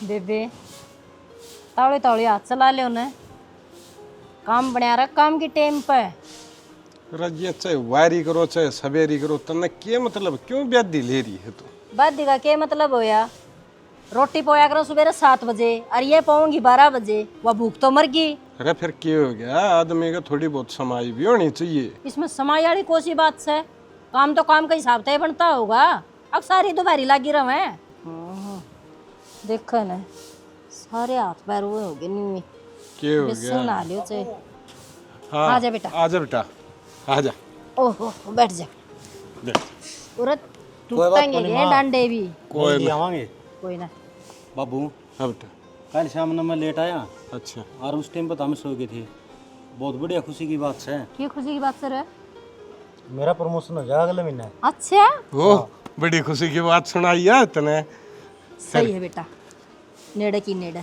बेबे तावड़े तावड़े हाथ चला ले उन्हें काम बना रहा काम की टाइम पे। रजिया चाहे वारी करो चाहे सवेरी करो तन्ने क्या मतलब क्यों ब्यादी ले रही है तू? बादी का क्या मतलब होया? रोटी पोया करो सुबह 7 बजे और ये पाऊंगी 12 बजे, वह भूख तो मर गई। अरे फिर क्या हो गया, आदमी का थोड़ी बहुत समाई भी होनी चाहिए। इसमें समय वाली कौन सी बात है? काम तो काम का हिसाब तय बनता होगा। अब सारी दोपहरी लगी रहे देखो न सारे हाथ पैर हुए हो गए नी। क्या हो बिस्कुट गया? ना लियो चाहे। हाँ आजा बेटा। आजा बेटा आजा। ओहो बैठ जा। देख उरत टूटेंगे ये डंडे भी। कोई जल्दी ना। आवांगे कोई ना। बाबू। हाँ बेटा। कल शाम में मैं लेट आया अच्छा और उस टाइम पर तो हम सो गए थे। बहुत बढ़िया खुशी की बात है। क्या खुशी की बात सर है? मेरा प्रमोशन हो जाएगा अगले महीने। अच्छा ओ बड़ी खुशी की बात सुनाई है तने। सही है बेटा, नेड़े की नेड़े।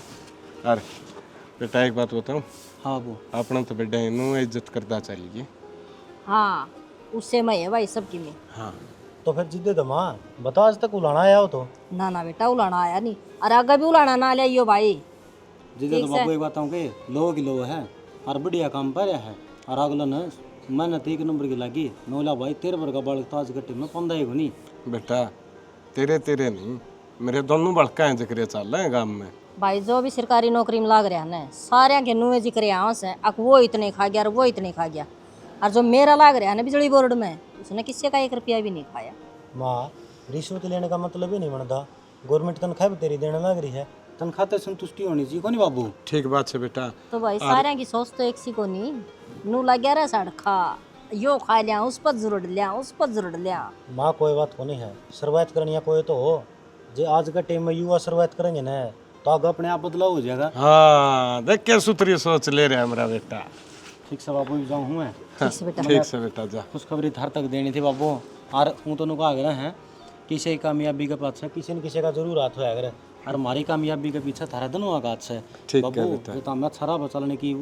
अरे बेटा एक बात बताऊं, हाँ बाबू। अपना तो बेटा इनू इज्जत करता चाहिए। हाँ उससे मैं है भाई सबकी में। हाँ तो फिर जिद्दे तो माँ बताओ आज तक उलाना आया हो तो। ना ना बेटा उलाना आया नहीं और आगे भी उलाना ना ले आइयो भाई। जिद्दे तो बाबू एक बताऊँ कि लो की लो है और बढ़िया काम पर है और अगला न मेहनत 1 नंबर की लगी नौला भाई 13 वर्ग का बालक ताज गट्टे में 15 गुनी। बेटा तेरे तेरे नहीं मेरे दोनों बड़का हैं जिक्र चल रहे हैं गांव में। भाई जो भी सरकारी नौकरी में लाग रहा है ना सारे के नुए जिक्र आवास है। अब वो इतने खा गया और वो इतने खा गया और जो मेरा लाग रहा है ना बिजली बोर्ड में उसने किसी का 1 रुपया भी नहीं खाया। माँ रिश्वत लेने का मतलब ही नहीं बनता। गवर्नमेंट तनख्वाह भी तेरी देने लग रही है, तनख्वाह तो संतुष्टि होनी चाहिए को नहीं बाबू। ठीक बात है बेटा। तो भाई सारे की सोच तो एक सी को नहीं। नू लग गया साड़ खा यो खा लिया उस पर जरूर लिया उस पर जरूर लिया। माँ कोई बात को नहीं है, सर्वाइव करनी है कोई तो हो। जो आज के टाइम में युवा सर्वाइव करेंगे ना तो आगे अपने आप बदलाव हो जाएगा। हाँ देख क्या सुथरी सोच ले रहा है मेरा बेटा। ठीक से बाबू जाऊँ हूँ मैं। ठीक से बेटा। ठीक से बेटा जा। खुशखबरी थार तक देनी थी बाबू और हूँ तो कहा गया है किसी कामयाबी के पाछे किसी न किसी का जरूर हाथ होया करे और हमारी कामयाबी के पीछे थारा दोनों का हाथ है। ठीक है बाबू बेटा। जो तो हमें छरा बचाने की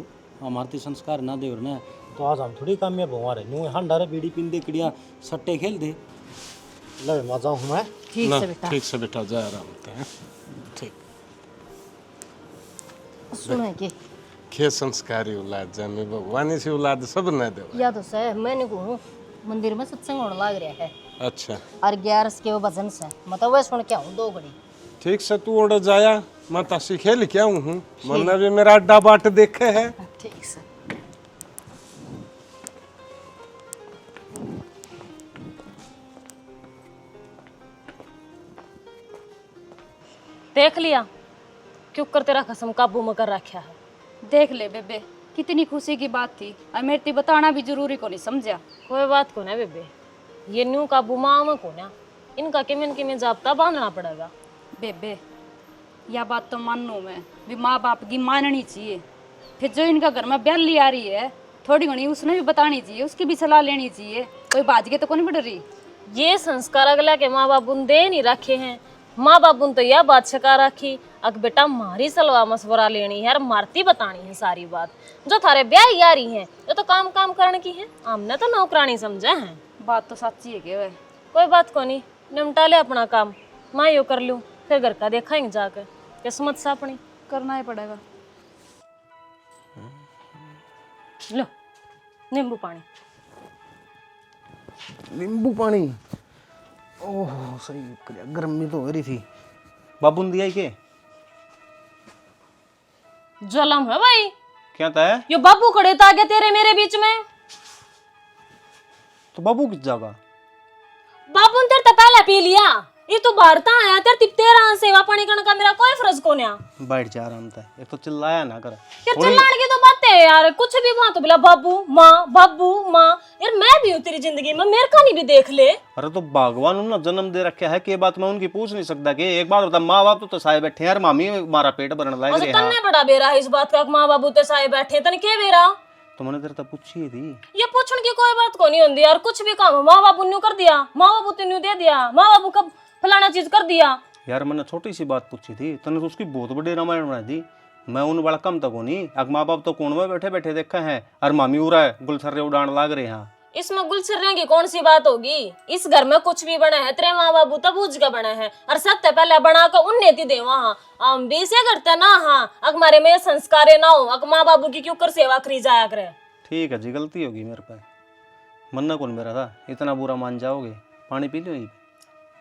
हमारे संस्कार ना दे ना तो आज हम थोड़ी कामयाब हुआ रहे नू हंडा रे बीड़ी पीन दे किड़िया सट्टे खेल दे। ले मैं जाऊँ हूँ मैं। ठीक ना, से बेटा। ठीक से बेटा जा आराम से। ठीक सुने के खे संस्कारी औलाद जाने भगवान सी औलाद सब न दे। या तो सह मैंने कहूँ मंदिर में सत्संग होने लग रहा है अच्छा और 11 के वो भजन से मतलब वह सुन के आऊँ 2 घड़ी। ठीक से तू ओढ़ जाया मैं तासी खेल क्या हूँ मैंने भी मेरा अड्डा बाट देखे है। ठीक से। देख लिया क्यों कर तेरा कसम काबू में कर रखा है। देख ले बेबे कितनी खुशी की बात थी और मेरे बताना भी जरूरी को नहीं समझा। कोई बात को ना बेबे, ये न्यू काबू माँ को ना इनका किमें जाब्ता बांधना पड़ेगा। बेबे यह बात तो मानू मैं भी माँ बाप की माननी चाहिए। फिर जो इनका घर में ब्याली आ रही है थोड़ी घनी उसने भी बतानी चाहिए, उसकी भी सलाह लेनी चाहिए। कोई बाज के तो कौन बढ़ रही। ये संस्कार अगला के माँ बाप दे नहीं रखे हैं। माँ बाप तो यह बात छका रखी अक बेटा मारी सलवा मशवरा लेनी है और मारती बतानी है सारी बात। जो थारे ब्याह यारी हैं ये तो काम काम करने की है, हमने तो नौकरानी समझा है। बात तो सच्ची है कि वह कोई बात को नहीं, निपटा ले अपना काम, मैं यो कर लूँ फिर घर का देखेंगे जाकर किस्मत से अपनी। करना ही पड़ेगा। लो नींबू पानी। नींबू पानी ओह सही गर्मी तो हो रही थी। बाबू ने दिया ही के जलम है भाई क्या था है? यो बाबू खड़े तो आ गया तेरे मेरे बीच में। तो बाबू किस जगह? बाबू ने तेरे तो पहले पी लिया, ये तो भारता आया तेरे तेरा सेवा पानी करने का मेरा कोई फर्ज को नहीं। बैठ जा आराम से, एक तो चिल्लाया ना कर। यार चिल्लाने की तो बातें है यार, कुछ भी वहां तो बोला बाबू माँ यार मैं भी हूँ तेरी जिंदगी में, मेरे का नहीं भी देख ले। अरे तो भगवान ने जन्म दे रखा है कि बात मैं उनकी पूछ नहीं सकता कि एक बात बता माँ बाप तो साए बैठे यार मामी मारा पेट भरने लग रहे तन्ने बड़ा बेरा है इस बात का माँ बाबू ते साए बैठे तन के बेरा। तो मैंने तेरे तक पूछी थी। ये पूछने की कोई बात को नहीं होती यार, कुछ भी काम माँ बाबू ने कर दिया, माँ बाबू तेन दे दिया, माँ बाबू कब फलाना चीज कर दिया। यार मैंने छोटी सी बात पूछी थी तूने तो उसकी बहुत बड़ी रामायण बना दी। मैं उन बड़ा कम तक नहीं अब माँ बाप तो कौन में बैठे बैठे देखा है और मामी उरा है गुलछर्रे उड़ान लाग रहे हैं। इसमें गुलछर्रे की कौन सी बात होगी? इस घर में कुछ भी बना है तेरे माँ बाबू तब बूझ का बना है, और सबसे पहले बना कर उन्नति दे वहाँ हम भी से करते ना। हाँ अग मारे में संस्कार ना हो, अग माँ बाबू की क्यों कर सेवा करी जाया करे। ठीक है जी, गलती होगी मेरे पे, मन्ना कौन मेरा था, इतना बुरा मान जाओगे? पानी पी लो, यही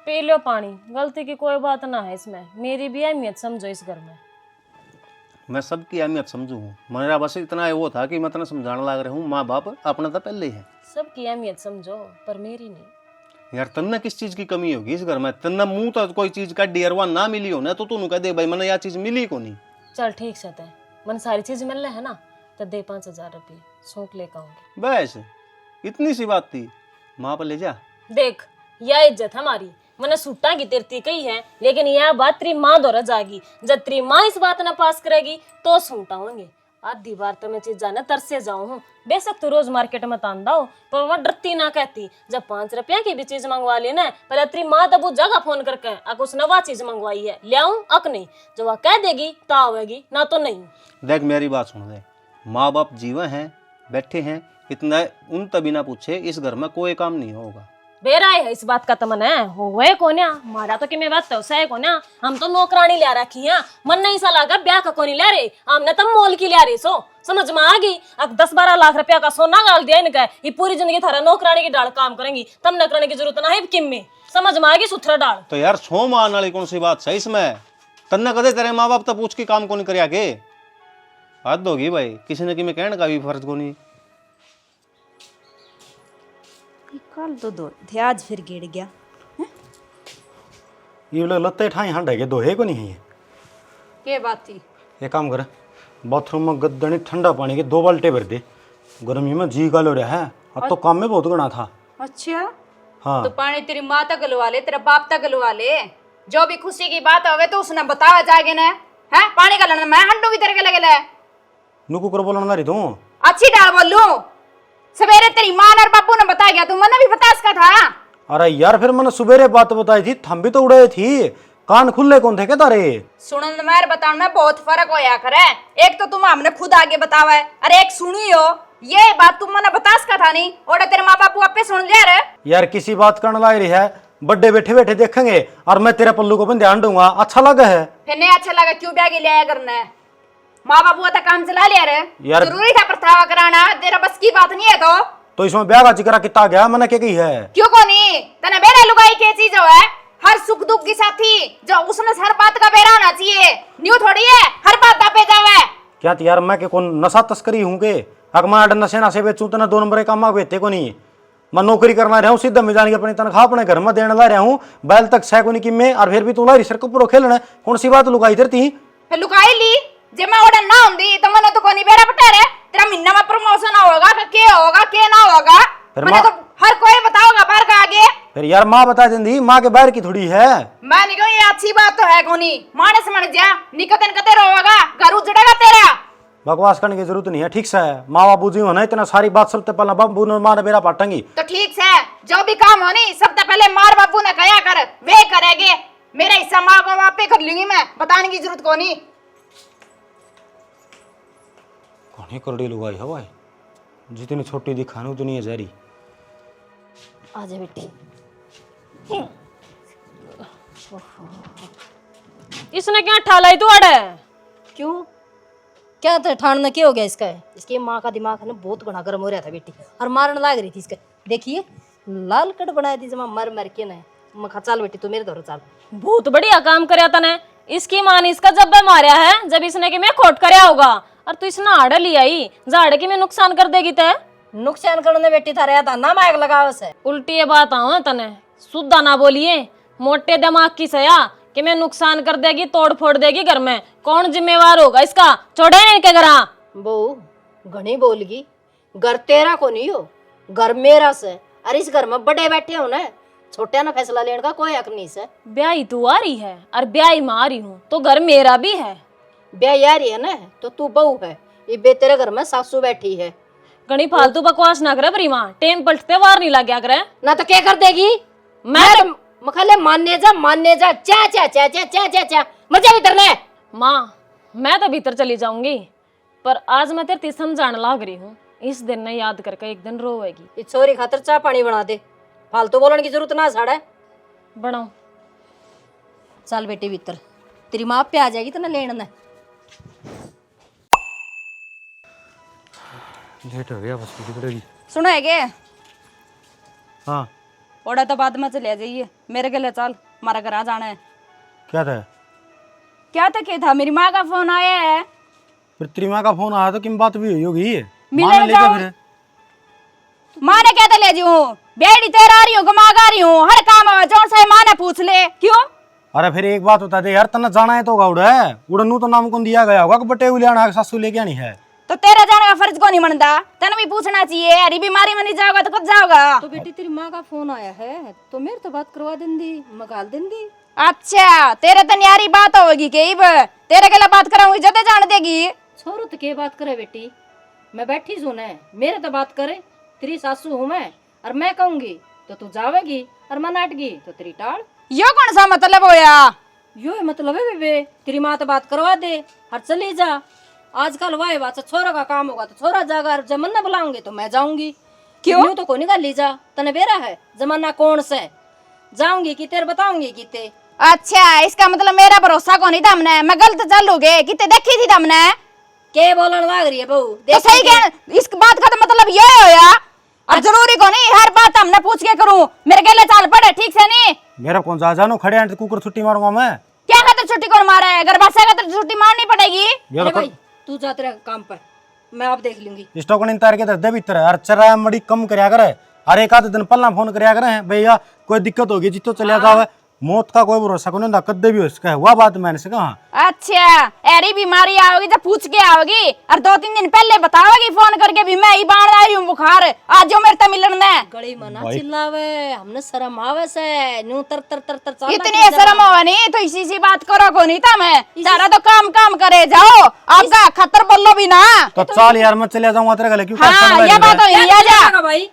पी लो पानी, गलती की कोई बात ना है इसमें। मेरी भी अहमियत समझो इस घर में। मैं सबकी अहमियत समझू हूँ, मेरा बस इतना वो था कि मैं इतना समझाने लग रहा हूँ, माँ बाप अपना तो पहले ही है। सबकी अहमियत समझो पर मेरी नहीं। यार तन्ना किस चीज की कमी होगी इस घर में? तन्ना मुंह तो कोई चीज का डियरवा ना मिली हो ना तो तू कह दे भाई मैंने यह चीज मिली को नहीं। चल ठीक से तय मन सारी चीज मिल रहा है ना, तो दे 5000 रुपये शौक लेकर आऊंगी। बस इतनी सी बात थी, माँ पर ले जा। देख यह इज्जत हमारी, मैंने सूटा की तिरती कही है, लेकिन यह बात तेरी माँ दौरा जाएगी। जब तेरी माँ इस बात ना पास करेगी तो सूटा होंगे। आधी बार तो मैं चीज जाने तरसे जाऊं हूँ, बेशक तो रोज मार्केट में तांदा हो, पर वह डरती ना कहती। जब 5 रुपया की भी चीज मंगवा लेना पहले तेरी माँ तब जगह फोन करके अक उसने वह चीज मंगवाई है ले आऊं अक नहीं, जो वह कह देगी ता होगी ना तो नहीं। देख मेरी बात सुन ले, माँ बाप जीवन हैं बैठे हैं, इतना उन तभी ना पूछे इस घर में कोई काम नहीं होगा। बेरा है इस बात का तमन है हो कोन्या मारा तो कि मैं बात तो सही कोन्या। हम तो नौकरानी ले रखी है, मन नहीं सा लगा ब्याह का कोनी ले रहे, हमने तो मोल की ले रही। सो समझ में आ गई। अब 10-12 लाख रुपया का सोना गाल दिया इनका, ये पूरी जिंदगी थारा नौकरानी की डाल काम करेंगी, तब न करने की जरूरत ना है किम में। समझ में आ गई सुथरा डाल। तो यार छो मान वाली कौन सी बात सही इसमें? तन्ना कदे तेरे माँ बाप तो पूछ के काम को नहीं कर आगे। हद होगी भाई, किसी ने कि मैं कहने का भी फर्ज को नहीं। कल तो दो थे आज फिर गिर गया। ये लोग लत्ते ठाई हंडे के दोहे को नहीं है। के बात थी? ये काम कर, बाथरूम में गद्दनी ठंडा पानी के 2 बाल्टे भर दे, गर्मी में जी गाल हो रहा है। अब तो काम में बहुत गणा था। अच्छा हाँ तो पानी तेरी माँ तक गलवा ले, तेरा बाप तक गलवा ले, जो भी खुशी की बात होवे तो उसने बतावा जागे ना है। पानी का लड़ना मैं हंडू की तरह के लगे ले नुकु कर बोलना रही तू। अच्छी डाल बोलू, सवेरे तेरी माँ और बापू ने बता गया, तू मैंने भी बता इसका था। अरे यार फिर मैंने सुबेरे बात बताई थी, थम भी तो उड़े थी, कान खुले कौन थे क्या तारे? सुनन मेरे बताने में बहुत फर्क होया करे। एक तो तुम हमने खुद आगे बतावा है, अरे एक सुनी हो ये बात तुम मैंने बता इसका था नहीं, और तेरे माँ बापू आपे सुन लिया रे। यार किसी बात करने ला रही है, बड्डे बैठे बैठे देखेंगे और मैं तेरे पल्लू को बंदे दूंगा, अच्छा लगा है? फिर नहीं अच्छा लगा, क्यों ब्याह लिया करना है? माँ बापू का काम चला लिया रे यार। जरूरी था प्रस्ताव कराना, तेरा बस की बात नहीं है। तो इसमें ब्याह का जिक्र कितना गया, मैंने क्या कही है? क्यों को नहीं तने बेरा लुगाई के चीज है, हर सुख दुख की साथी जो उसने हर बात का बेरा होना चाहिए, न्यू थोड़ी है हर बात दापे जावे। क्या यार मैं के कौन नशा तस्करी हूँ के? अगमा नशे ना से बेचूं तो 2 नंबर काम बेचते को नहीं। मैं नौकरी करना रहा हूँ, सीधा में जाने की अपनी तनख्वाह अपने घर में देने ला रहा हूँ, बैल तक सह को नहीं कि मैं, और फिर भी तू लारी सर को खेलना कौन सी बात लुकाई देती? फिर लुकाई ली जे मैं ऑर्डर ना होंदी तो मैंने तो कोनी बेरा बटा रे, तेरा महीना में प्रमोशन होगा के होगा के ना होगा, मैंने तो हर कोई बताओगा बाहर का आगे। फिर यार माँ बता देंगी, माँ के बाहर की थोड़ी है। मैं नहीं कहूँ ये अच्छी बात तो है कोनी, माने समझ जा निकतन कते रोगा घर उजड़ेगा तेरा। बकवास करने की जरूरत नहीं है, ठीक से माँ बाबू जी होना इतना सारी बात सबसे पहले बाबू ने माँ ने बेरा पाटेंगी। तो ठीक से जो भी काम होनी सबसे पहले मार बाबू ने कहा कर, वे करेंगे, मेरा हिस्सा माँ को वापे कर लूंगी मैं, बताने की जरूरत कोनी। कौन करड़ी लुगाई है भाई, जितनी छोटी दिखानी उतनी है जहरी। आजा बेटी। इसने क्या ठालाई तू अड़े? क्यों क्या तो ठाणना क्या हो गया इसका? इसकी माँ का दिमाग है ना बहुत घना गर्म हो रहा था बेटी, और मारने लाग रही थी इसका। देखिए लाल कट बनाई थी जमा मर मर के ना। मैं चल बेटी तू मेरे दौर चल। बहुत बढ़िया काम करया तने। इसकी माँ ने इसका जब मारा है जब इसने कि मैं खोट करया होगा, और तू इसने आड़ लिया ही झाड़ की मैं नुकसान कर देगी ते। नुकसान करने बेटी था रहा था ना माइक लगाओ से। उल्टी ये बात आओ तने, सुद्धा ना बोलिए, मोटे दिमाग की सया कि मैं नुकसान कर देगी तोड़ फोड़ देगी घर में, कौन जिम्मेवार होगा इसका? छोड़े नहीं के घर। बहू घनी बोलगी, घर तेरा को नहीं हो, घर मेरा से, और इस घर में बड़े बैठे हो ना, छोटे ना फैसला लेने का कोई हक नहीं से। ब्याही तू आ रही है और ब्याही में आ रही हूँ तो घर मेरा भी है। ब्याह यारी है ना तो तू बहू है, ये बे तेरे घर में सासू बैठी है। घनी फालतू बकवास ना करे बरी माँ, टेम पलटते वार नहीं लग गया करे ना तो क्या कर देगी? मैं तो मखले मानने जा चा चा चा चा चा चा चा मजा भीतर ले। माँ मैं तो भीतर चली जाऊंगी, पर आज मैं तेरे समझाने लाग रही हूँ इस दिन ने याद करके एक दिन रोएगी। इस छोरी खातर चाय पानी बना दे, फालतू बोलने की जरूरत ना साड़ा। बनाओ। चल बेटी भीतर, तेरी माँ पे आ जाएगी तो ना लेने न। लेट हो गया बस पड़ेगी। सुनो है के हाँ ओड़ा तो बाद में चले जाइए, मेरे गले चल, हमारा घर आ जाना है। क्या था? क्या था क्या था, मेरी माँ का फोन आया है। फिर तेरी माँ का फोन आया तो किन बात भी हुई होगी? मिलने माँ ने लेकर जाओ। फिर माँ ने कहते ले जाऊं, बेड़ी तेरा आ रही हूँ, घुमा गा रही हूँ, हर काम जोर से माँ ने पूछ ले क्यों। अरे फिर एक बात बता दे यार, तना जाना है तो उड़ है उड़नू तो नाम कौन दिया गया होगा कि बटे उलियाना सासू लेके आनी है। तो तेरा जाने का फर्ज कौन नहीं बनता, तेने भी पूछना चाहिए। अरे बीमारी में नहीं जाओगा तो कब जाओगा। तो बेटी तेरी माँ का फोन आया है तो मेरे तो बात करवा देंगी, मगाल देंगी। अच्छा तेरे तो न्यारी बात होगी के तेरे के लिए बात कराऊंगी जदे जान देगी। छोरो तो के बात करे बेटी, मैं बैठी सुने, मेरे तो बात करे। तेरी सासू हूँ मैं, और मैं कहूंगी तो तू जावेगी, और मैं नाटगी तो तेरी टाड़। यो कौन सा मतलब होया? यो है मतलब है बेबे, तेरी माँ तो बात करवा दे और चली जा। आजकल वाह बात छोरा का काम होगा तो छोरा जागा, और जमन्ना बुलाऊंगे तो मैं जाऊंगी। क्यों? यूं तो को निकाल ली जा, तने बेरा है जमाना कौन से जाऊंगी कि तेरे बताऊंगी कि ते। अच्छा इसका मतलब मेरा भरोसा को नहीं था हमने, मैं गलत चलूगे कितने देखी थी हमने। के बोलन लग रही है बहू? तो सही कह, इस बात का तो मतलब ये होया। और जरूरी को नहीं हर बात हमने पूछ के करूं, मेरे गले चाल पड़े ठीक से नहीं। मेरा कौन जा जानो खड़े हैं तो कुकर छुट्टी मारूंगा मैं। क्या खातिर छुट्टी कौन मारा है, घर बसा खातिर छुट्टी मारनी पड़ेगी। अरे भाई तू जा तेरे काम पर, मैं आप देख लूंगी। स्टॉक ने तार के दे भीतर है, चरा मड़ी कम करया करे। अरे एक आध दिन पहला फोन करया करे भैया कोई दिक्कत होगी जी तो चलिया जावे। मौत का कोई भरोसा को नहीं, कद्दे भी हो इसका हुआ बात मैंने से कहा। अच्छा ऐरी बीमारी आओगी जब पूछ के आओगी, और 2-3 दिन पहले बताओगी फोन करके भी मैं ही बाढ़ आई हूँ बुखार, आज जो मेरे तो मिलन दे। गली मना चिल्लावे, हमने शर्म आवे से न्यू तर तर तर तर चाल। इतनी शर्म हो नहीं तो इसी सी बात करो को नहीं था मैं, सारा तो काम काम करे जाओ, आपका खतर बोलो भी ना। तो चल यार मैं चले जाऊंगा तेरे गले क्यों? हाँ ये बात हो जा भाई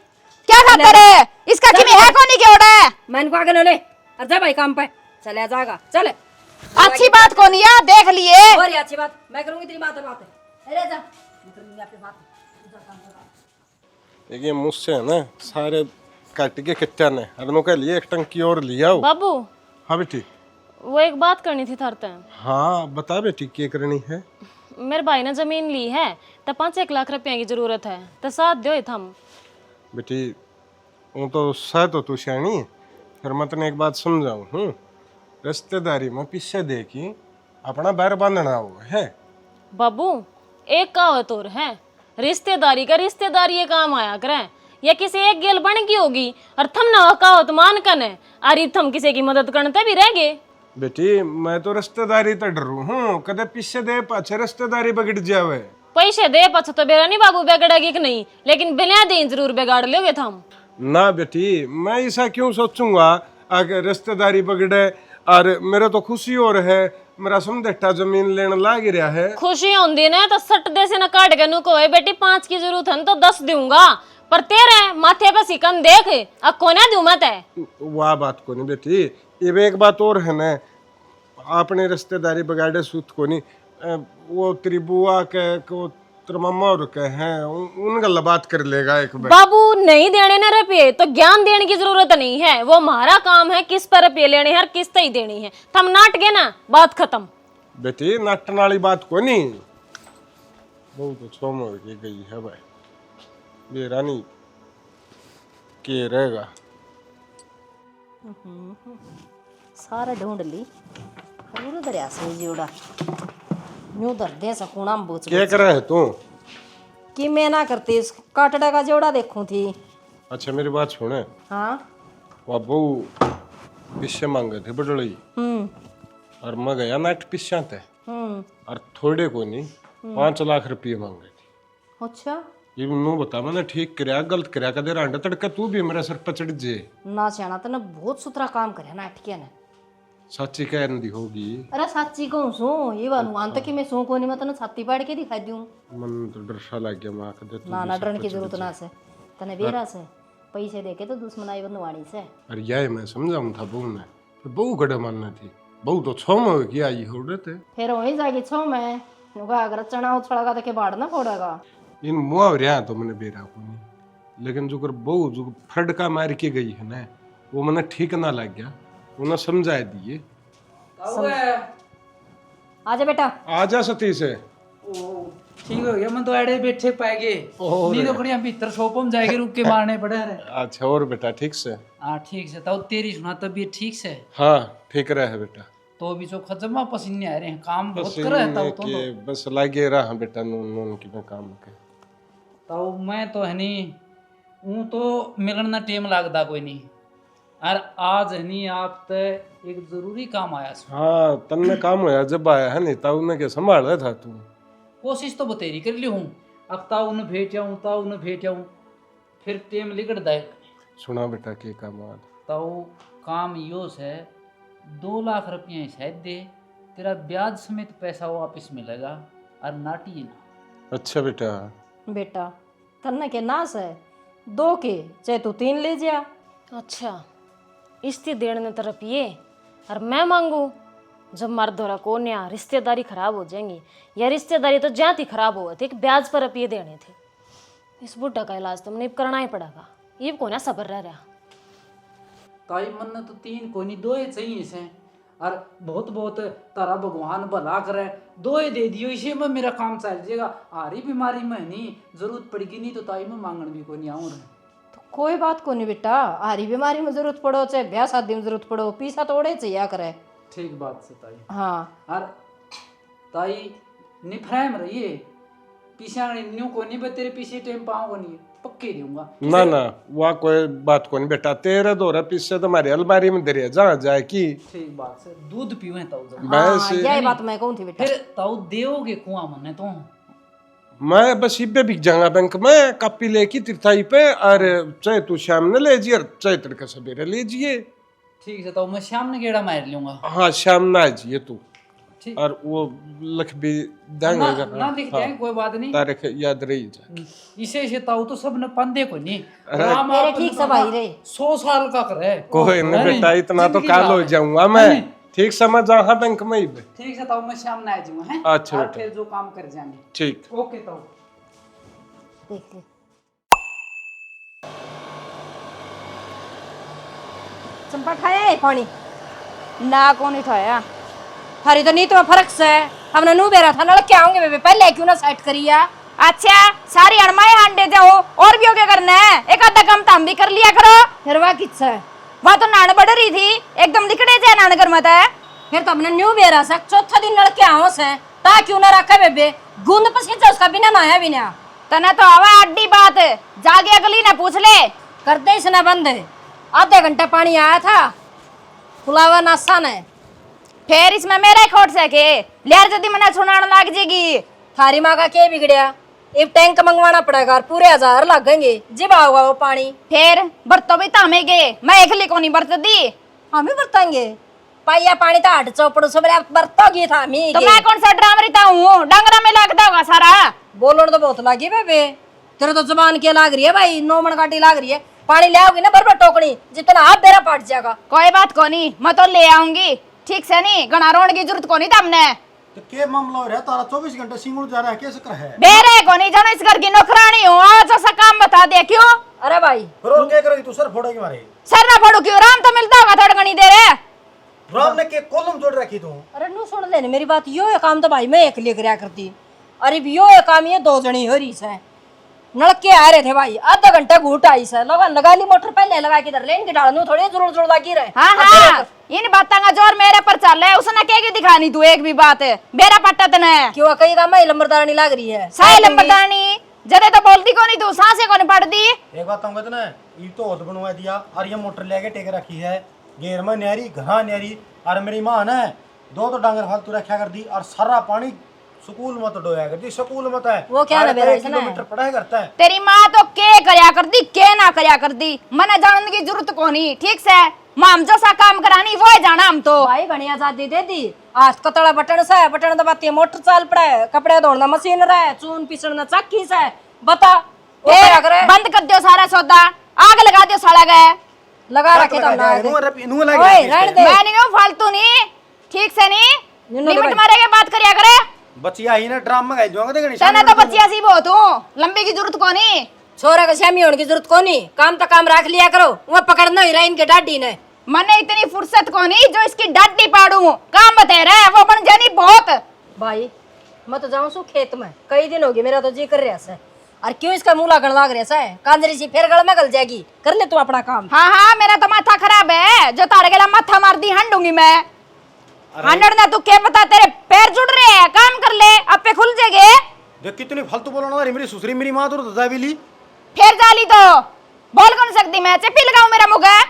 क्या खातर है इसका किमी है कौन के ओड़ा है। मैंने को आगे न ले, और जा भाई काम पे चले जागा। चल अच्छी बात को नहीं है देख लिए। और ये अच्छी बात मैं करूंगी, तेरी बात है बात है। अरे जा मैं करूंगी आपकी बात। देखिए मुझसे है ना सारे काट के कितना ने अरनों के लिए एक टंकी और लिया हो। बाबू हाँ बेटी। वो एक बात करनी थी थारते। हाँ बता बेटी क्या करनी है? मेरे भाई ने जमीन ली है तो 5-1 लाख रुपया की जरूरत है, तो साथ दो थम। बेटी वो तो सह तो तू श्याणी है, फिर मैं तने एक बात समझाऊं। रिश्तेदारी में पीछे देखी अपना बैर बांधना हो है। बाबू एक कहावत और है, रिश्तेदारी का रिश्तेदारी ये काम आया करे, या किसी एक गेल बन की होगी और थम ना कहावत मान कन है, अरे थम किसी की मदद करते भी रह गए। बेटी मैं तो रिश्तेदारी तो डरू हूँ, कदे पीछे दे पाछे रिश्तेदारी बिगड़ जावे। पैसे दे पाछे तो बेरा नहीं बाबू बिगड़ेगी कि नहीं, लेकिन बिना दे जरूर बिगाड़ लोगे थम। ना बेटी मैं ऐसा क्यों सोचूंगा अगर रिश्तेदारी बिगड़े, और मेरे तो खुशी और है मेरा समझा जमीन लेने लाग रहा है। खुशी होंदी ना तो सट दे से न काट के नुको है बेटी 5 की जरूरत है तो 10 दूंगा, पर तेरे माथे पे सिकन देख अब कोने दूं मत है। वाह बात को नहीं बेटी, ये एक बात और है ना, आपने रिश्तेदारी बिगाड़े सूत को नहीं, वो तेरी बुआ के को तेरे मम्मा और के हैं उन गल्ला बात कर लेगा एक बार। बाबू नहीं देने ना रुपये तो ज्ञान देने की जरूरत नहीं है, वो हमारा काम है किस पर रुपये लेने हैं और किस ही देनी है। थम नाट गए ना बात खत्म। बेटी नाटन वाली बात को नहीं, बहुत तो छोम हो गई है भाई, ये रानी के रहेगा। सारा ढूंढ ली पूरा दरिया से जोड़ा न्यू दर दे सकूना हम बोच क्या कर रहा है तू? कि मैं ना करती इस काटड़ा का जोड़ा देखूं थी। अच्छा मेरी बात सुने, हाँ वो बहू पीछे मांगे थे बटड़ी, और मैं गया नाट पीछे थे, और थोड़े को नहीं 5 लाख रुपये मांगे थे। अच्छा ये नू बता मैंने ठीक कराया गलत कराया, कदे रांडा तड़का तू भी मेरे सर पर चढ़ जे। ना सियाना तो ना बहुत सुथरा काम करे ना अटके ने। सच्ची कहन दी होगी। अरे सच्ची कहूं सो ये बानू आन तक कि मैं सो को नहीं, मैं तने छाती पाड़ के दिखा दूं। मन तो डर सा लग गया मां कदे तू ना ना डरन की जरूरत ना से, तने बेरा से पैसे देके तो दुश्मनाई बनवानी से। अरे यार मैं समझाऊं था बहू ने, तो बहू कड़े मानना थी, बहू तो 6 में की आई हो थे। फिर वही जागी छो मैं नुका अगर चना उछड़ेगा तो के बाढ़ ना फोड़ेगा। इन मुआवरिया तो मैंने बेरा को नहीं, लेकिन जो कर बहु जो फड़का मार के गई है ना, वो मैंने ठीक ना लग गया, उन्हें समझा दिए। आजा बेटा। आजा सती से ठीक हो गया, मैं तो एड़े बैठे पाएगे नहीं तो बढ़िया भीतर शॉप में जाएगी, रुक के मारने पड़े रे। अच्छा और बेटा ठीक से? हाँ ठीक से। तो तेरी सुना तबीयत ठीक से? हाँ ठीक रहे बेटा। तो भी जो खजमा पसीने आ रहे हैं, काम बहुत कर रहा है तो बस लागे रहा बेटा नून नून की मैं काम के। तो मैं तो है नहीं हूँ, तो मिलन ना टेम लगता कोई नहीं, और आज है नहीं आप तो एक जरूरी काम आया। हाँ तन्ने काम होया जब आया है नहीं, तब उन्हें के संभाल रहा था तू। कोशिश तो बतेरी कर ली हूँ, अब ताऊ उन्हें भेज जाऊँ, ताऊ उन्हें भेज जाऊँ, फिर टेम लिकट दाए। सुना बेटा के काम आज? ताऊ काम यो है, 2 लाख रुपये शायद दे, तेरा ब्याज समेत पैसा वापस मिलेगा, और नाटी ना। अच्छा बेटा। बेटा तन्ने के नास है 2 के, चाहे तू 3 ले जा। अच्छा इस्ती देने तरफ ये और मैं मांगू, जब मर्द हो रहा कौन या रिश्तेदारी खराब हो जाएंगी, या रिश्तेदारी तो जाती खराब हुआ थे, ब्याज पर रुपये देने थे। इस बुढ़ा का इलाज तुमने करना ही पड़ेगा, ये को ना सबर रहा। ताई मन तो 3 को नहीं 2 ही चाहिए से, और बहुत बहुत तारा भगवान भला करे, 2 ही दे दियो, इसी में मेरा काम चल जाएगा। आरी बीमारी में नहीं जरूरत पड़ेगी, नहीं तो ताई में मांगन भी को नहीं आऊँ। तो कोई बात को नहीं बेटा, हारी बीमारी में जरूरत पड़ो चाहे ब्याह शादी में जरूरत पड़ो, पीसा तोड़े चाहिए करे। ठीक बात से ताई। हाँ और ताई निफ्राम रहिए, पीछा न्यू को नहीं, तेरे पीछे टाइम पाऊंगा नहीं, पक्के दूंगा। ना ना वहाँ कोई बात को नहीं बेटा, तेरे 2 पीछे तुम्हारी अलमारी में दे जहाँ जाए की। ठीक बात से। दूध पीवे ताऊ जब हाँ, यही बात मैं कहूँ थी बेटा। फिर ताऊ देओगे कुआं मने तो? मैं बस इबे बिक जाऊंगा बैंक में, कॉपी लेके तिरथाई पे, और चाहे तू शाम ने ले जिए और चाहे तड़का सवेरे ले जिए। ठीक है ताऊ, मैं शाम ने गेड़ा मार लूंगा। हाँ शाम ना आजिए तू, ठीक। और वो लख भी देंगे ना लिख देंगे, कोई बात नहीं, तारीख याद रही जाए। इसे ताऊ तो सब ने पंदे को नहीं, तेरे ठीक से भाई रे। 100 साल का करे। कोई नहीं बेटा, इतना तो काल हो जाऊंगा मैं, ठीक समझ हाँ बैंक में ही। ठीक है ताऊ, मैं शाम ना आ जाऊंगा। हैं अच्छा बेटा, फिर जो काम कर जाएंगे। ठीक। ओके ताऊ। देख ले चंपा खाया है पानी ना कौन उठाया? हरी तो नहीं तो फर्क से हमने नू बेरा था, लड़के आऊंगे बेबे, पहले क्यों ना सेट करिया। अच्छा सारी अड़माए हांडे जाओ, और भी क्या करना है? एक आधा काम तो हम भी कर लिया करो। फिर वह किस है? वह तो नान बढ़ रही थी, एकदम लिखड़े जाए नान कर मत है। फिर तो हमने न्यू बेरा सा चौथा दिन लड़के आओ से, ता क्यों ना रखा बेबे, गुंद पसीजा उसका बिना नहाया बिना। तना तो आवा अड्डी बात, जागे अगली ना पूछ ले। करते इसने बंद, आधे घंटे पानी आया था, पुलावा नासा ने। फिर इसमें मेरा खोट सके लियार जदी मना सुनाने लग जाएगी। थारी माँ का क्या बिगड़िया, एक टैंक मंगवाना पड़ेगा और पूरे 1000 लगेंगे, जिब आऊगा वो पानी। फिर बरतो भी तामे गे, मैं एकली को नहीं बरत दी। हम ही बरतेंगे, पाइया पानी तो हट चौपड़ो सब बरतोगी था मी। तो मैं कौन सा ड्राम रहता हूँ, डंगरा में लगता होगा सारा। बोलो तो बहुत लागी बेबे, तेरे तो जुबान क्या लाग रही है भाई, 9 मन काटी लाग रही है। पानी ले आओगी ना बरबर टोकनी, जितना आप बेरा पट जाएगा। कोई बात को नहीं, मैं तो ले आऊंगी, ठीक से नहीं गणा रोने की जरूरत को नहीं तमने। तो के मामला हो रहा है तारा 24 घंटे सिंगुड़ जा रहा है, कैसे कर है? बेरे को नहीं जानो, इस घर की नौकरानी हूँ, आज ऐसा काम बता दे। क्यों? अरे भाई फिर और क्या करेगी तू? सर फोड़ेगी मारे? सर ना फोड़ू क्यों, राम तो मिलता होगा थोड़ा घनी देर है। राम ने के कॉलम जोड़ रखी तू? अरे नू सुन ले मेरी बात, यो ये काम तो भाई मैं एक लिए करया करती, अरे यो ये काम ये 2 जनी हो रही है। नलके आ रहे थे भाई, आधा घंटा घूट आई से, लगा ली मोटर पहले लगा के इधर लेन के डालनू थोड़ी जोर लगी रहे। हाँ हाँ, इन बातों का जोर मेरे पर चल है, उसने क्या दिखानी तू एक भी बात है, मेरा पट्टा तने क्यों कहीं का मैं लंबरदार नहीं लग रही है। साई लंबरदानी जदे तो बोलती को नहीं तू, सांसे को नहीं पड़ती। एक बात कहूंगा ना, ये तो होद बनवा दिया और ये मोटर लेके टेक रखी है, गेर में न्यारी घा न्यारी, और मेरी माँ ने 2 डांगर फालतू रखा कर दी, और सारा पानी स्कूल में तो डोया करती, स्कूल में तो है वो क्या ना बेरा किलोमीटर पढ़ाई करता है। तेरी माँ तो के करया कर दी, के ना करया कर दी, मने जानने की जरूरत को नहीं, ठीक से माम जो सा काम करानी वो है जाना हम तो। भाई घनी आजादी दे दी, आज कतड़ा बटन से बटन दबाती है, मोटर चाल पड़ा है, कपड़े धोना मशीन रहा, चून पिसना चक्की से, बता बंद कर दियो सारा सौदा, आग लगा दियो साला गए लगा रखे तो ना मैं नहीं हूँ फालतू नहीं, ठीक से नहीं लिमिट मारे के बात करिया करे। बचिया ही ना ड्राम में गए जाओगे देखनी तना तो बच्चिया सी बहुत हूँ, लंबी की जरूरत को नहीं। छोरा का शामी होने की जरूरत को नहीं, काम तो काम रख लिया करो, वह पकड़ना ही रहा इनके डाडी ने। मने इतनी फुर्सत को नहीं जो इसकी डांटी पाड़ू, काम बता रहा है वो बन जानी बहुत। भाई मैं तो जाऊं सु खेत में, कई दिन हो गए मेरा तो जी कर रहा है। और क्यों इसका मुंह लागण लाग रहा है? कांजरी सी फिर गल में गल जाएगी, कर ले तू अपना काम। हाँ हाँ मेरा तो माथा खराब है, जो तारे गला माथा मार दी हंडूंगी मैं। हंडड़ ना तू क्या पता, तेरे पैर जुड़ रहे हैं, काम कर ले अपे खुल जाएंगे। देख कितनी फालतू बोलना वाली मेरी सुसरी मेरी माँ तो जाविली फिर जाली तो बोल कौन सकती मैं, चेपी लगाऊं मेरा मुँह है?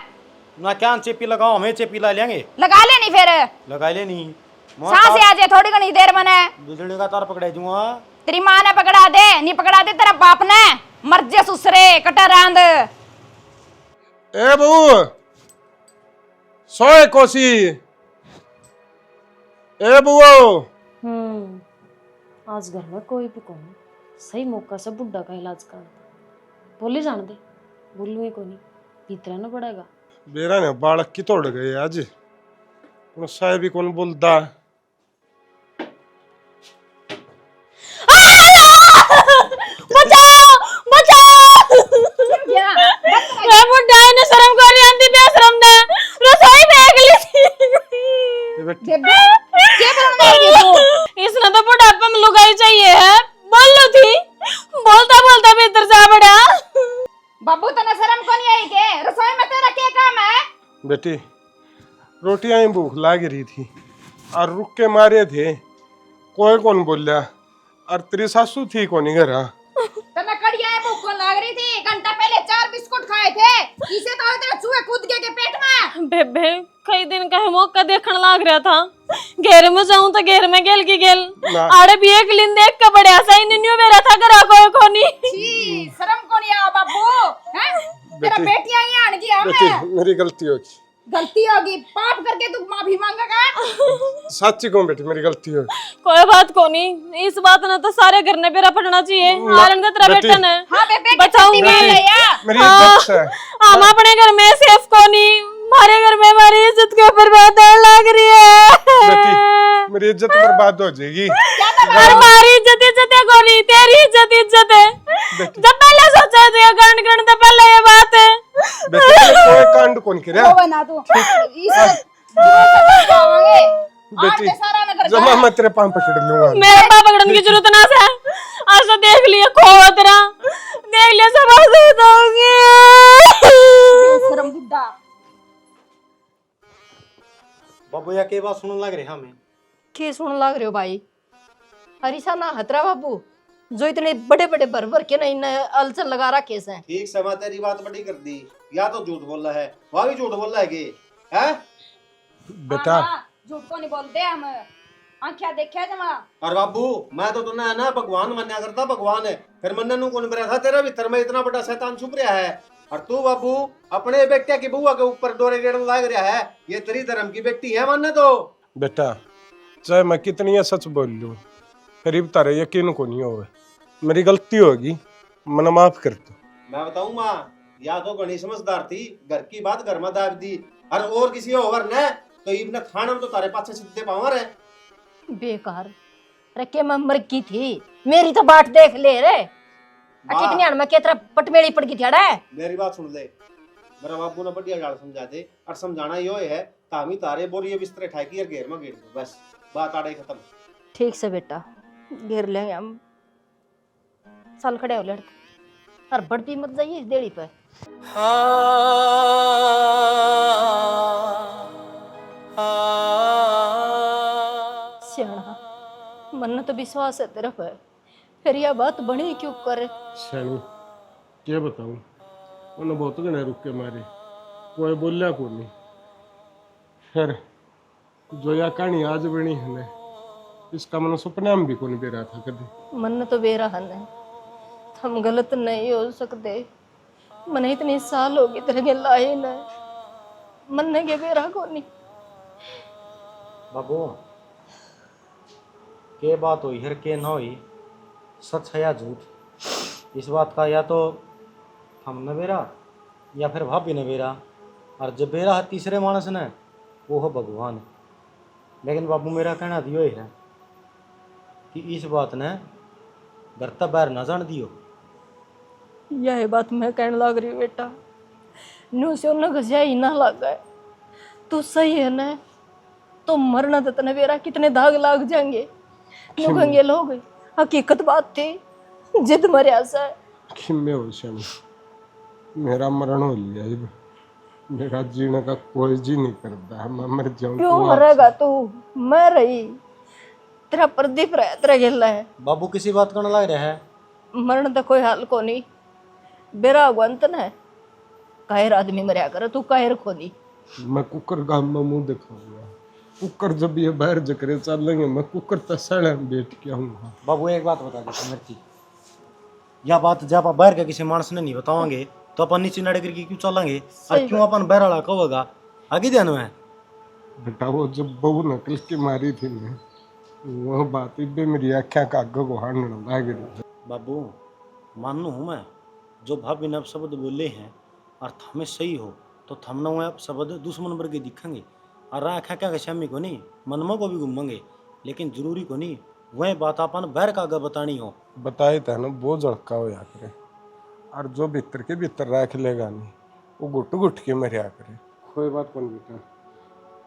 ना क्या चेपी लगाओ, हमें चेपी ला लेंगे। लगा लेनी फिर लगा ले नहीं सांस आ जाए थोड़ी घनी देर मने। बिजली का तार पकड़ा दूंगा। तेरी माँ ने पकड़ा दे, नहीं पकड़ा दे तेरा बाप ने, मर जे सुसरे कटा रांद। ए बहू सोए कोसी, ए बुओ। आज घर में कोई भी कौन, सही मौका से बुढ़ा का इलाज कर दे। बोली जान दे, बोलू ही कोनी, भीतर ना पड़ेगा। बेरा ने बालक की तोड़ गए आज, साहेब भी कौन बोलता। बचाओ बचाओ, मैं बुढ़ा ने शर्म कर रही आंधी बेशरम ने रसोई में अगली थी। इसने तो बुढ़ापे में लुगाई चाहिए है, बोल लो थी, बोलता बोलता भी इधर जा पड़ा। बाबू तने शर्म को नहीं आई के? रसोई में तेरा क्या काम है? बेटी रोटियां ही भूख लाग रही थी और रुक के मारे थे, कोई कौन बोलिया, और तेरी सासू थी कौन घर। तने कड़िया भूख को लाग रही थी, घंटा पहले 4 बिस्कुट खाए थे, इसे तो तेरा चूहे कूद गए के पेट में। बेबे कई दिन का मौका देखने लाग रहा था, घेर में जाऊं तो घेर में गेल की गेल आड़े भी एक लिंद देख के बड़े ऐसा ही निन्यू मेरा था करा कोई कोनी। छी शर्म को नहीं आ बाबू, हैं? तेरा बेटियां ही आन गया बेटी मैं। मेरी गलती होगी, गलती होगी, पाप करके तू माफी मांगेगा। सच्ची कहूं बेटी मेरी गलती होगी। कोई बात कोनी, इस बात ने तो सारे घर ने बेरा पड़ना चाहिए। आलन का तेरा बेटी। बेटा ने हां बेबे बचाऊंगी। मेरी इज्जत से हम अपने घर में सेफ कोनी, हमारे घर में हमारी इज्जत के ऊपर बात लग रही है। बेटी मेरी इज्जत बर्बाद हो जाएगी। हमारी इज्जत इज्जत है कोनी, तेरी इज्जत इज्जत है। जब पहले सोचा था कांड करने से पहले ये बात है। बेटी कोई कांड कौन किया वो बना तू इस जाओगे बेटी, सारा नगर जमा मैं तेरे पांव पकड़ लूंगा। मेरे पापा पकड़ने की जरूरत ना है, आज तो देख लिया खो तेरा, देख लिया सब आजाद होंगे। शर्म बुड्ढा। बाबू या के बात सुनने लग रहे हमें। के सुन लाग रहे हो भाई? हरीसा ना हतरा बाबू, जो इतने बड़े बड़े भर भर के ना इन अलचल लगा रखे हैं। ठीक समय तेरी बात बड़ी कर दी, या तो झूठ बोल रहा है, वहां भी झूठ बोल रहा है कि है? बेटा झूठ को नहीं बोलते हम, आंखिया देखा जमा। और बाबू मैं तो तुमने है ना भगवान मन्या करता, भगवान है, फिर मन्ने नु कौन बरा था, तेरा भीतर में इतना बड़ा शैतान छुप रहा है। और तू बाबू अपने बेटे की बुआ के ऊपर डोरे गेड़न लाग रहा है, ये तेरी धर्म की बेटी है मानने तो। बेटा चाहे मैं कितनी सच बोल लूं, फिर भी तारे यकीन को नहीं होगा, मेरी गलती होगी, मना माफ कर दो। मैं बताऊं माँ, या तो घनी समझदार थी, घर की बात घर में दाब दी, और किसी और ने तो इब्ने खाना में तो तारे पाछे सीधे पावर है। बेकार रखे मैं मर की थी, मेरी तो बाट देख ले रे। कितनी अण में केतरा पटमेड़ी पड़ गई थी अड़े। मेरी बात सुन ले, मेरा बाबू ने बढ़िया गाल समझा दे, और समझाना यो है तामी तारे बोरिए बिस्तर ठाई की और घेर में घेर दो, बस बात आड़े खत्म। ठीक से बेटा, घेर लेंगे हम, साल खड़े हो लड़के, और बढ़ती मत जाइए इस देड़ी पे। सियाना मन तो विश्वास है तेरा पे, फिर यह बात बनी क्यों करे? सैनी क्या बताऊं, उन्हें बहुत गने रुक के मारे, कोई बोलिया को नहीं। फिर जो या कहानी आज बनी है ने, इसका मन सपना में भी कौन बेरा था कभी। मन तो बेरा है, हम गलत नहीं हो सकते, मन इतनी साल होगी तेरे के लाए न, मन के बेरा को नहीं। बाबू के बात हुई हर के ना हुई, सच है या झूठ, इस बात का या तो हम न बेरा या फिर भाभी ने बेरा, और जब बेरा है तीसरे मानस ने, वो हो भगवान। लेकिन बाबू मेरा कहना दियो ही है, कि इस बात ने घर तक बाहर ना जान दियो। यह बात मैं कहने लग रही हूँ बेटा, न्यू से उन्हें घसिया ही ना लग गए। तू सही है ना, तो मरना तो तने बेरा कितने दाग लाग जाएंगे। न्यू गंगेल हो गई, हकीकत बात थी, जिद मरिया सा। खिम्मे हो श्यामी, मेरा मरण हो लिया अब, मेरा जीने का कोई जी नहीं करता, मैं मर जाऊं। क्यों मरेगा तू? मैं रही, तेरा प्रदीप रहा तेरा गेला है। बाबू किसी बात करने लग रहा है। मरण तो कोई हाल को नहीं, बेरा अगवंत न है। कायर आदमी मरिया कर, तू कायर खोनी। मैं कुकर गांव में मुंह दिखाऊंगा। कुकर जब ये बाहर जकरे चलेंगे, मैं कुकर तसड़ बैठ के आऊंगा। बाबू एक बात बता दे मिर्ची, यह बात जब आप बाहर के किसी मानस ने नहीं बताओगे तो अपन नीचे नड़ करके क्यों चलेंगे, और क्यों अपन बाहर वाला कहोगा आगे ध्यान में। बेटा वो जब बहू नकल की मारी थी ना, वो बात भी मेरी आख्या का आगे को हारने लग रही। बाबू मानू हूँ मैं, जो भाभी ने अब शब्द बोले हैं और हमें सही हो तो थमना हुआ अब शब्द दुश्मन वर्ग दिखेंगे और आख्या क्या श्यामी को नहीं मनमा को भी घूमेंगे, लेकिन जरूरी को नहीं वह बात अपन बाहर का आगे बतानी हो। बताए था ना वो झड़का हो या करे, और जो भीतर के भीतर रख लेगा नहीं वो घुट घुट के मरिया करे। कोई बात कौन बेटा,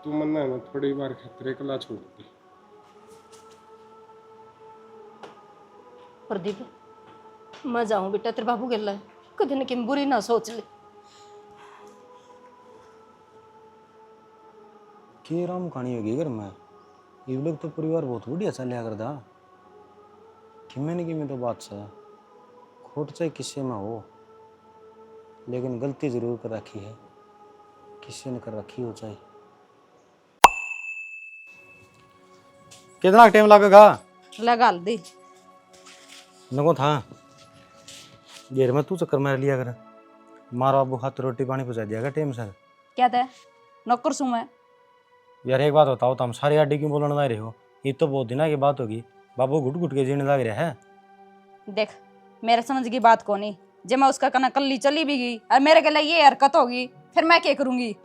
तू मना है ना थोड़ी बार खतरे कला छोड़ दी। प्रदीप मैं जाऊं बेटा, तेरे बाबू गेला है, कभी न किम बुरी ना सोच ले। के राम कहानी होगी घर में, ये लोग तो परिवार बहुत बढ़िया चलिया करता। किमें न किमें तो बात सा खोट चाहे किस्से में हो, लेकिन गलती जरूर कर रखी है, किसी ने कर रखी हो चाहे। कितना टाइम लगेगा? लगा दी नको था देर में तू चक्कर मार लिया कर, मारा बाबू हाथ रोटी पानी पहुंचा दिया कर टाइम सर। क्या था नौकर सू मैं। यार एक बात बताओ, तुम सारी आडी क्यों बोलने लग रहे हो? ये तो बहुत दिनों की बात होगी, बाबू घुट घुट के जीने लग रहा है। देख मेरे समझ की बात को नहीं, जब मैं उसका कना कल्ली चली भी गई और मेरे के लिए ये हरकत होगी, फिर मैं क्या करूंगी?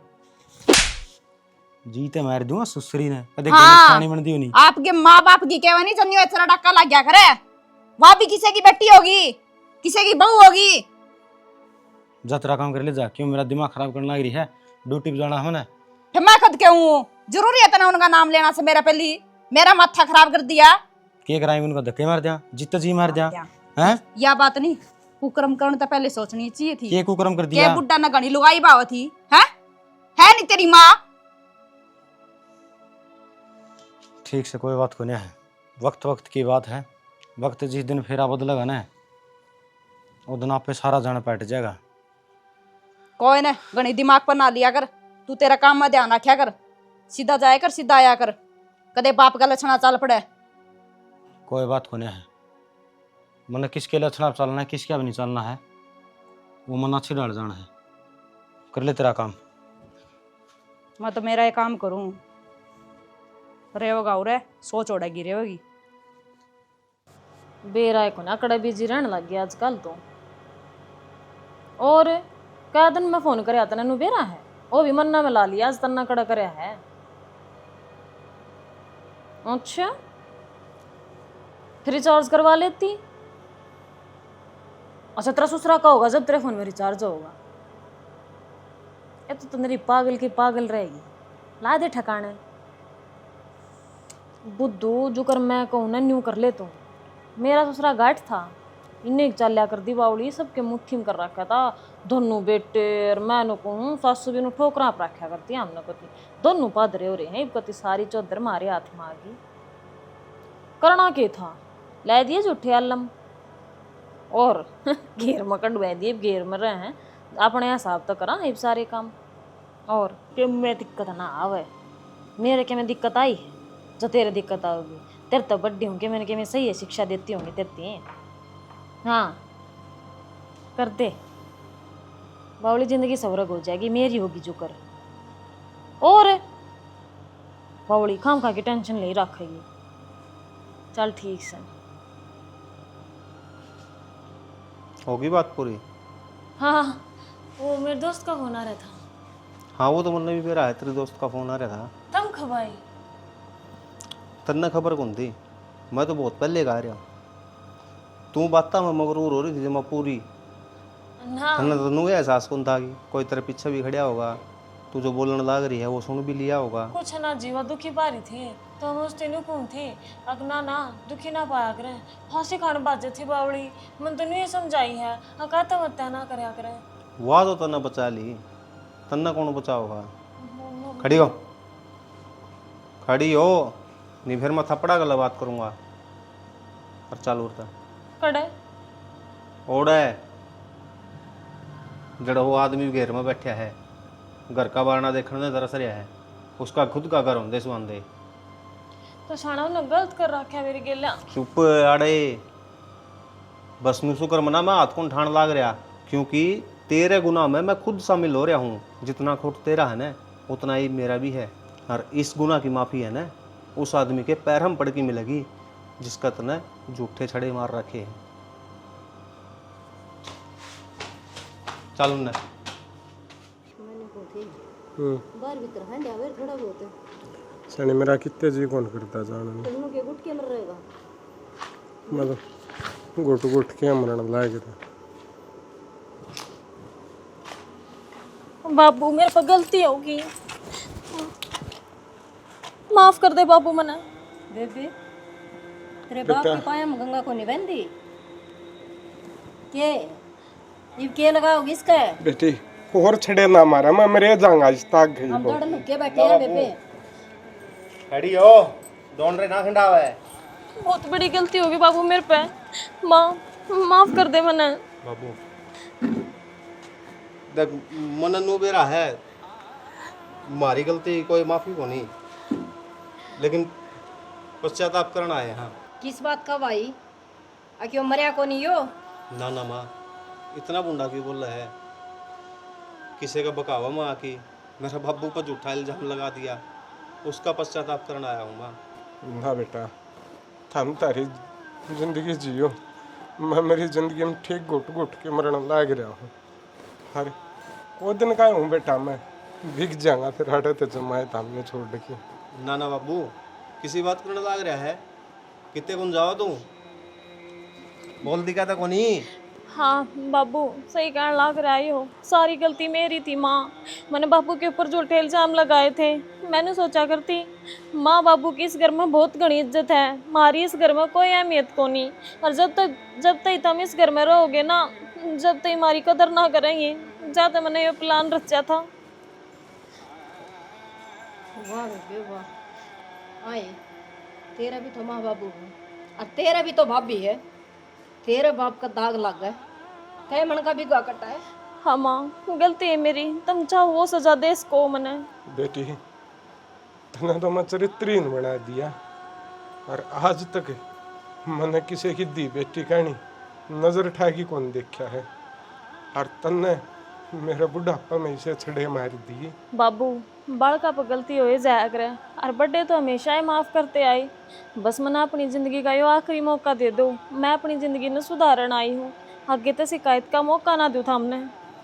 जीते मार दूंगा सुसरी ने, कदे हाँ, बन दी नहीं। आपके माँ बाप की कहवा नहीं चलनी, इतना डक्का लग गया करे। वहां भी किसी की बेटी होगी, किसी की बहू होगी। जा तेरा काम कर ले जा, क्यों मेरा दिमाग खराब करने लग रही है? ड्यूटी पे जाना है ना। फिर मैं खुद क्यों हूँ? जरूरी है तना उनका नाम लेना से मेरा पहली मेरा माथा खराब कर दिया। के कराएंगे उनका धक्के मार दिया, जित जी मार दिया हैं? या बात नहीं, कुकर्म करने तो पहले सोचनी चाहिए थी। के कुकर्म कर के दिया? बुड्ढा न गणी लुगाई बाव थी है नहीं तेरी माँ? ठीक से कोई बात को नहीं है, वक्त वक्त की बात है। वक्त जिस दिन फेरा बदलेगा ना, वो दिन आप पे सारा जाना बैठ जाएगा। कोई न गणी दिमाग पर ना लिया कर, तू तेरा काम में ध्यान रखा कर, सीधा जाया कर सीधा आया कर, कदे बाप का लक्षणा चल पड़े। कोई बात को नहीं है, मन किसके लक्षण चलना है किसके अब नहीं चलना है, वो मन अच्छी डाल जाना है। कर ले तेरा काम। मैं तो मेरा ये काम करूं, रेवगा उरे सोच ओढ़ेगी रेवगी। बेराय को ना कड़ा बिजी रहने लग गया आजकल तो। और क्या दिन में फोन करे आता नु बेरा है, वो भी मन्ना में ला लिया, आज तना कड़ा करे है। अच्छा फिर रिचार्ज करवा लेती। अच्छा तेरा ससुरा का होगा जब तेरे फोन में रिचार्ज होगा। ये तो तेरी पागल की पागल रहेगी, ला दे ठिकाने। बुद्धू जो कर मैं कहूँ ना न्यू कर ले तू। मेरा ससुरा गाठ था, इन्हें चलिया कर दी बावली, सबके मुट्ठी में कर रखा था। दोनों बेटे और मैं नु कहूँ सासू भी नु ठोकरा पर रखा करती हमने कति, दोनों पादरे हो रहे हैं कति सारी चौधर मारे हाथ में आ गई। करना के था, ला दिए झूठे आलम और घेर में कंडवा दिए, घेर में रहे हैं अपने हिसाब तक करा ये सारे काम। और कि मैं दिक्कत ना आवे, मेरे के में दिक्कत आई है जो तेरे दिक्कत आओगी। तेरे तो बड्डी हूँ कि मैंने कि मैं सही है शिक्षा देती होंगी देती। हाँ कर दे, बावली जिंदगी सवरग हो जाएगी, मेरी होगी जो कर। और बावली खाम खा के टेंशन ले रखेगी। चल ठीक से होगी बात पूरी। हाँ वो मेरे दोस्त का फोन आ रहा था। हाँ वो तो मतलब भी मेरा है, तेरे दोस्त का फोन आ रहा था। तब खबाई तन्ना खबर कौन थी? मैं तो बहुत पहले गा रहा हूँ। तू बात में मगरूर हो रही थी मैं पूरी ना तन्ने तो नू एहसास कौन था कि कोई तेरे पीछे भी खड़ा होगा, तू जो बोलने लग रही है वो सुन भी लिया होगा। कुछ ना जीवा दुखी पारी थी तो हम उस तेनु कौन थे अगना ना दुखी ना पाया करे फांसी खाने बाजे थी बावड़ी मन तो नहीं समझाई है अकाता मत ना करया करे। वाह तो तन्ने बचा ली, तन्ने कौन बचाओगा। खड़ी हो, खड़ी हो, नहीं फिर मैं थप्पड़ा गला बात करूंगा। और चल उड़ता कड़े ओड़ा जड़ा वो आदमी भी घेर में बैठा है, घर का बारना देखने ने तरस रहा है, उसका खुद का घर होंदे सुहांदे। तो शाना ने गलत कर रखा है मेरी गेला। चुप आड़े, बस नु शुक्र मना मैं हाथ को ठाण लाग रहा, क्योंकि तेरे गुनाह में मैं खुद शामिल हो रहा हूँ। जितना खोट तेरा है ना उतना ही मेरा भी है। और इस गुनाह की माफ़ी है ना उस आदमी के पैर हम पड़ की मिलेगी जिसका तने झूठे छड़े मार रखे हैं। चल उन्ने मैंने को थी बाहर भीतर है क्या वेर थोड़ा बहुत है सनी मेरा कितने जी कौन करता जान तुम के गुट के मर रहेगा मैं तो गुट गुट के मरण लायक था। बाबू मेरे पर गलती होगी, माफ कर दे बाबू मना। बेबे तेरे बाप के पाया में गंगा को नहीं बंदी के ये लगाओगी इसका बेटी और छड़े ना मारा मैं मरे जाऊंगा इस ताक गई हम दौड़ लुके बैठे हैं बेबे। खड़ी हो, दौड़ रे ना खंडावा है। बहुत बड़ी गलती होगी बाबू मेरे पे, माफ कर दे मना। बाबू देख मन नु बेरा है, मारी गलती कोई माफी को नहीं, लेकिन पश्चाताप करना है। हाँ किस बात का भाई आ क्यों मरिया को नहीं हो। ना ना माँ इतना बुंडा क्यों बोल रहा है, किसी का बकावा माँ आकी मेरा बाबू पर झूठा इल्जाम लगा दिया, उसका पश्चाताप करना आया हूँ माँ। ना बेटा थम तारी जिंदगी जियो, मैं मेरी जिंदगी में ठीक घुट घुट के मरण लाग रहा हूँ। अरे वो दिन का हूँ बेटा मैं बिक जाऊंगा फिर हटे तो जमाए थामने छोड़ के। ना ना बाबू किसी बात करने लग रहा है, कितने कौन जाओ तू बोल दिखा था कोनी। हाँ बाबू सही कहने लग रहा ही हो, सारी गलती मेरी थी माँ। मैंने बाबू के ऊपर झूठे इल्जाम लगाए थे, मैंने सोचा करती माँ बाबू की इस घर में बहुत घनी इज्जत है, हमारी इस घर में कोई अहमियत को नहीं। और जब तक तुम इस घर में रहोगे ना, जब तक हमारी कदर ना करेंगे, जाते मैंने ये प्लान रचा था। वाह बेबे वाह, आए तेरा भी तो माँ बाबू है और तेरा भी तो भाभी है, तेरे बाप का दाग लग गया, कई मन का भी गा कटा है। हाँ माँ गलती है मेरी, तुम चाहो वो सजा दे इसको मैंने। बेटी तने तो मैं चरित्रहीन बना दिया और आज तक मैंने किसी की दी बेटी कहनी नजर उठा की कौन देखा है, और तन्ने मेरा बुढ़ापा में इसे छड़े मार दी। बाबू बालका पर गलती हो जाया करे और बड़े तो हमेशा ही माफ़ करते आई, बस मैंने अपनी ज़िंदगी का यो आखिरी मौका दे दो, मैं अपनी ज़िंदगी में सुधारण आई हूँ, आगे तो शिकायत का मौका ना दूँ था हमने।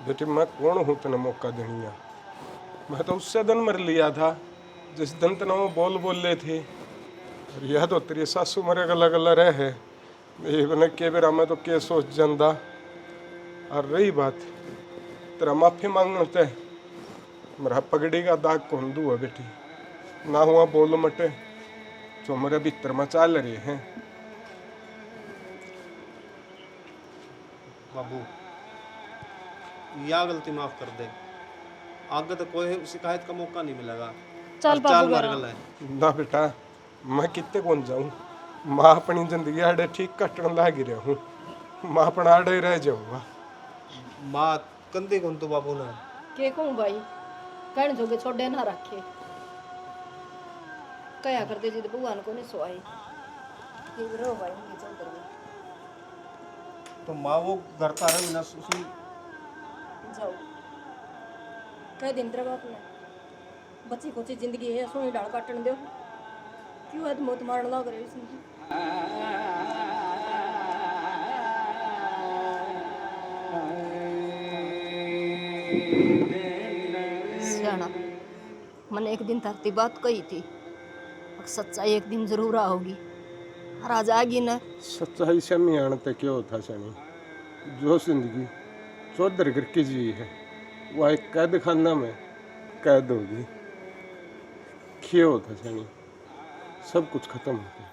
बेटी मैं कौन हूँ तने मौका देनी है, मैं तो उससे दिन मर लिया था जिस दिन तना वो बोल रहे थे। और यह तो तेरी सासू मरे गला गला रहे है के बेरा मैं तो के सोच जाता। और रही बात तेरा माफी मांगने ते मेरा पगड़ी का दाग कौन दू है बेटी, ना हुआ बोल मटे जो मेरे भीतर में चाल रहे हैं। बाबू या गलती माफ कर दे, आगे तो कोई शिकायत का मौका नहीं मिलेगा। चल बाबू मार करा। गला है। ना बेटा मैं कितने कौन जाऊं, माँ अपनी जिंदगी आड़े ठीक कटन लाग रहा हूँ, माँ अपना आड़े ही रह जाऊंगा। माँ कंधे कौन तो बाबू ने के कहूँ भाई कहने जोगे छोड़े ना रखे, कया कर दे जिद भगवान को नहीं सोई रो भाई मुझे चल कर तो माँ वो घर तारा बिना सुन जाओ कह दिन तेरे बाप ने बच्ची खोची जिंदगी है सोई डाल काटन दो क्यों है मौत मारने लग रहे इसमें। सियाना मैंने एक दिन धरती बात कही थी, सच्चाई एक दिन जरूर आओगी। और आज आगी न सच्चाई से मी आणते क्यों था सनी, जो जिंदगी चौधर करके जी है वह एक कैद खाना में कैद होगी। क्यों था सनी, सब कुछ खत्म हो गया।